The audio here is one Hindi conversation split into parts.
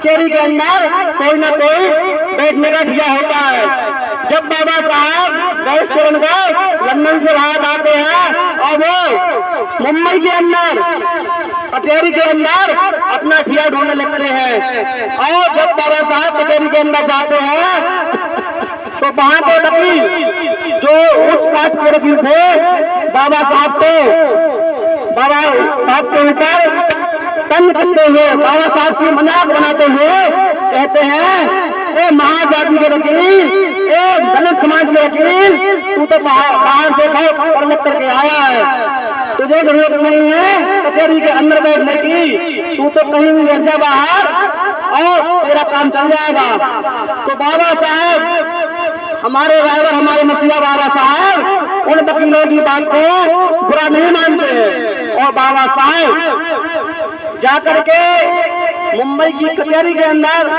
कचहरी के अंदर कोई ना कोई बैठने का दिया होता है। जब बाबा साहब रेस्टोरेंट गए, लंदन से बाहर आते हैं और वो मुंबई के अंदर कचहरी के अंदर अपना ठिया ढूंढने लगते हैं। और जब बाबा साहब कचहरी के अंदर जाते हैं तो वहां के वकील जो उच्च कास्ट के वकील थे, बाबा साहब के ऊपर तंज कसते हुए, बाबा साहब की मजाक बनाते हुए कहते हैं, ए महाजाति के वकील, ए दलित समाज के वकील, तू तो बाहर से पढ़ लिख करके आया है, तुझे जरूरत नहीं है कचहरी के अंदर बैठने की, तू तो कहीं भी बैठ जा बाहर और तेरा काम चल जाएगा। तो बाबा साहब, हमारे ड्राइवर, हमारे मसीहा बाबा साहब उन वकीलों की बात को बुरा नहीं मानते और बाबा साहब जाकर के मुंबई की कचहरी के अंदर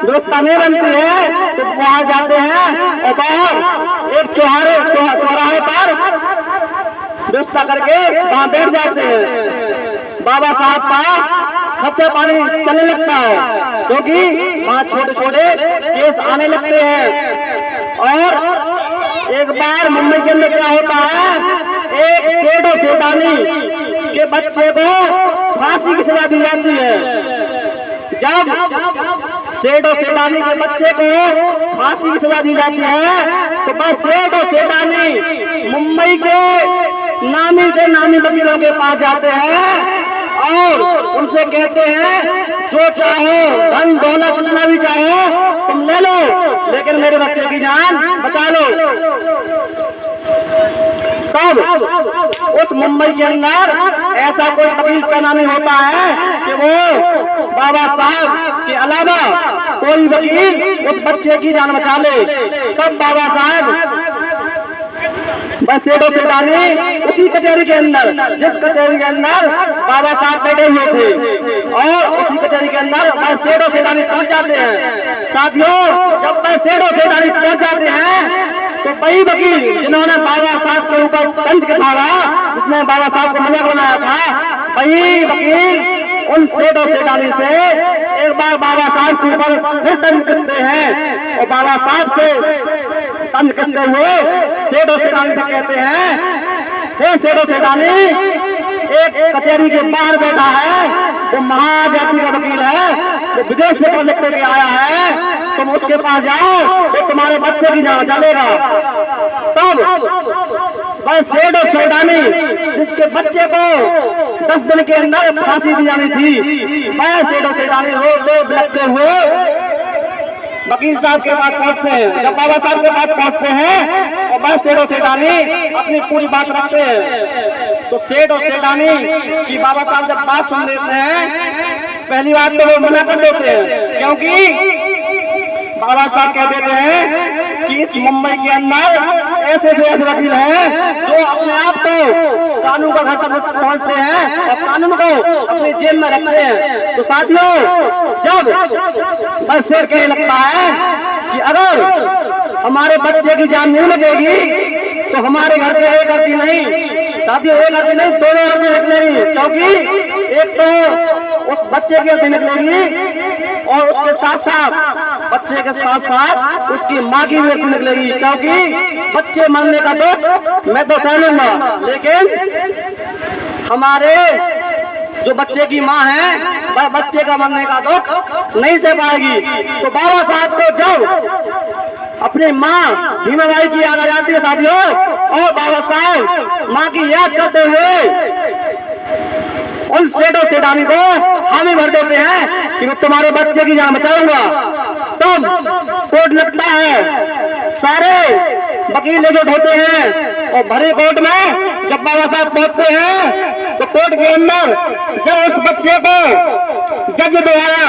दोस्तानी बनती है तो वहां जाते हैं और बाहर एक चौराहे पर दोस्ता करके वहां बैठ जाते हैं। बाबा साहब का खर्चा पानी चलने लगता है क्योंकि वहां छोटे छोटे केस आने लगते हैं। और एक बार मुंबई के अंदर क्या होता है, एक सेठ और सेठानी के बच्चे को फांसी की सजा दी जाती है। जब सेठ और सेठानी के बच्चे को फांसी की सजा दी जाती है तो बस सेठ और सेठानी मुंबई के नामी से नामी वकीलों के पास जाते हैं और उनसे कहते हैं, जो चाहो धन दौलत जितना भी चाहो तुम ले लो, लेकिन मेरे बच्चे की जान बचा लो। तब उस मुंबई के अंदर ऐसा कोई वकील पैदा नहीं होता है कि वो बाबा साहब के अलावा कोई वकील उस बच्चे की जान बचा ले। तब बाबा साहब बस सेठों से डाली उसी कचहरी के अंदर, जिस कचहरी के अंदर बाबा साहब बैठे हुए थे, और उसी कचहरी के अंदर बस सेठों से डाली पहुंच जाते हैं। साथियों, जब बस सेठों से डाली पहुंच जाते हैं तो वही वकील जिन्होंने बाबा साहब के ऊपर तंज कसा, जिसने बाबा साहब को मजाक बनाया था, वही वकील उन सेठों से डाली से एक बार बाबा साहब के ऊपर फिर तंज कसते हैं और बाबा साहब से तंज कसते हुए सेठों सेठानी से कहते हैं, हे सेठों सेठानी, एक कचहरी के बाहर बैठा है, वो महाजाति का वकील है, वो विदेश से पढ़ लिख के आया है, तुम उसके पास जाओ, वो तुम्हारे बच्चे की जान चलेगा। तब बस सेठ और सेठानी, जिसके बच्चे को 10 दिन के अंदर फांसी दी जानी थी, मैं सेठ और सेठानी रो बिलखते हुए वकील साहब के पास पहुंचते हैं। जब बाबा साहब के पास पहुंचते हैं और बस सेठ और सेठानी अपनी पूरी बात रखते हैं तो सेठ और सेठानी की बाबा साहब जब बात सुन लेते हैं, पहली बात तो वो मना कर देते हैं, क्योंकि बाबा साहब कह देते हैं कि इस मुंबई के अंदर ऐसे वकील हैं जो अपने आप को कानून का घर तक पहुंचते हैं और कानून को अपनी जेब में रखते हैं। तो साथियों, जब बस शेर कहने लगता है कि अगर हमारे बच्चे की जान नहीं लगेगी तो हमारे घर से एक अर्जी नहीं, साथियों एक अर्जी नहीं, दोनों अर्जी निकलेगी, क्योंकि एक तो उस बच्चे की अर्जी निकलेगी और उसके साथ साथ बच्चे के साथ साथ उसकी माँ की भी निकलेगी, क्योंकि बच्चे मरने का दुख मैं तो सह लूंगा, लेकिन हमारे जो बच्चे की माँ है वह बच्चे का मरने का दुख नहीं सह पाएगी। तो बाबा साहब को जब अपनी माँ भीमाबाई की याद आ जाती है साथियों, और बाबा साहब माँ की याद करते हुए उन सेठों सेठानी को हामी भर देते हैं कि मैं तुम्हारे बच्चे की जान बचाऊंगा। तब कोर्ट लगता है, सारे वकील एकजुट होते हैं और भरी कोर्ट में जब बाबा साहब पहुंचते हैं तो कोर्ट के अंदर जब उस बच्चे को जज द्वारा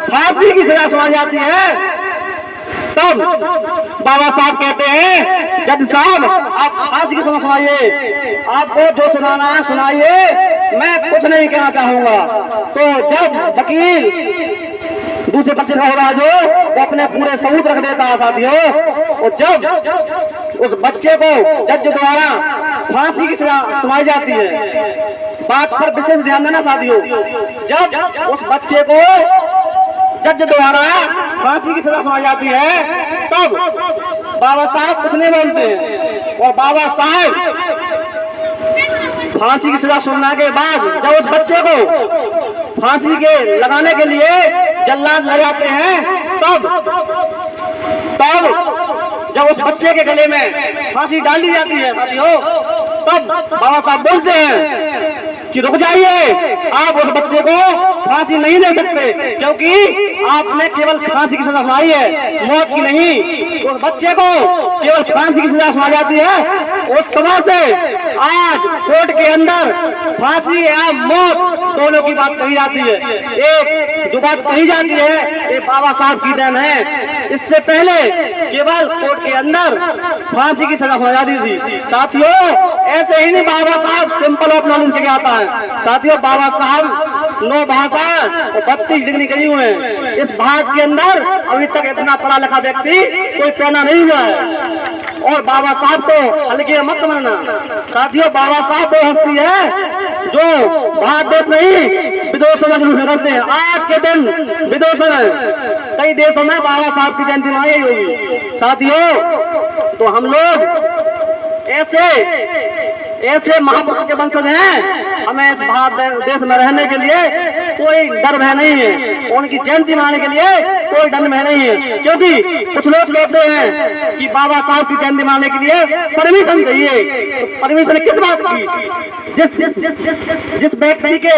फांसी की सजा सुनाई जाती है, तब बाबा साहब कहते हैं, जज साहब आप फांसी की सजा सुनाइए, आपको जो सुनाना है सुनाइए, मैं कुछ नहीं कहना चाहूंगा। तो जब वकील दूसरे पक्ष का होगा जो वो अपने पूरे सबूत रख देता है साथियों, और जब उस बच्चे को जज द्वारा फांसी की सजा सुनाई जाती है, बात पर विशेष ध्यान देना साथियों, जब उस बच्चे को जज द्वारा फांसी की सजा सुनाई जाती है तब बाबा साहब कुछ नहीं बोलते हैं। और बाबा साहब फांसी की सजा सुनने के बाद जब उस बच्चे को फांसी के लगाने के लिए जल्लाद लगाते हैं तब जब उस बच्चे के गले में फांसी डाल दी जाती है साथियों, तब बाबा साहब बोलते हैं कि रुक जाइए, आप उस बच्चे को फांसी नहीं दे सकते क्योंकि आपने केवल फांसी की सजा सुनाई है, मौत की नहीं। उस बच्चे को केवल फांसी की सजा सुनाई जाती है। उस समय से आज कोर्ट के अंदर फांसी या मौत दोनों की बात कही जाती है। एक जो बात कही जाती है ये बाबा साहब की देन है। इससे पहले केवल कोर्ट के अंदर फांसी की सजा सुनाई जाती थी। साथियों ऐसे ही नहीं बाबा साहब सिंपल ऑफ नॉलेज से आता है। साथियों बाबा साहब 9 भाषा और 32 डिग्री करी हुए हैं। इस भारत के अंदर अभी तक इतना पढ़ा लिखा व्यक्ति कोई पैदा नहीं हुआ है। और बाबा साहब को हल्के मत मानना साथियों, बाबा साहब वो हस्ती है जो भारत देश में ही विदेशों में जुलूस करते हैं। आज के दिन विदेशों में कई देशों में बाबा साहब की जयंती मनाई होगी। साथियों तो हम लोग ऐसे महापुरुषों के वंशज हैं, हमें इस भारत देश में रहने के लिए कोई डर भय नहीं है। उनकी जयंती मनाने के लिए कोई डर भय नहीं है क्योंकि कुछ लोग कहते हैं कि बाबा साहब की जयंती मनाने के लिए परमिशन चाहिए। तो परमिशन किस बात की? जिस व्यक्ति के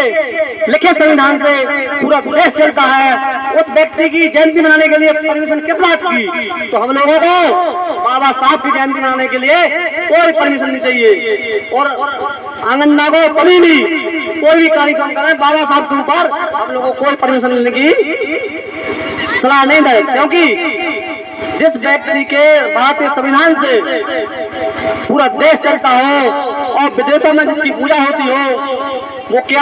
लिखे संविधान से पूरा देश चलता है उस व्यक्ति की जयंती मनाने के लिए परमिशन किस बात की? तो हम लोगों को बाबा साहब की जयंती मनाने के लिए कोई परमिशन नहीं चाहिए। और आंगनबाड़ी को कभी भी कोई भी कार्यक्रम करें बाबा साहब के ऊपर हम लोगों को कोई परमिशन लेने की सलाह नहीं दे क्योंकि जिस व्यक्ति के भारतीय संविधान से पूरा देश चलता हो और विदेशों में जिसकी पूजा होती हो वो क्या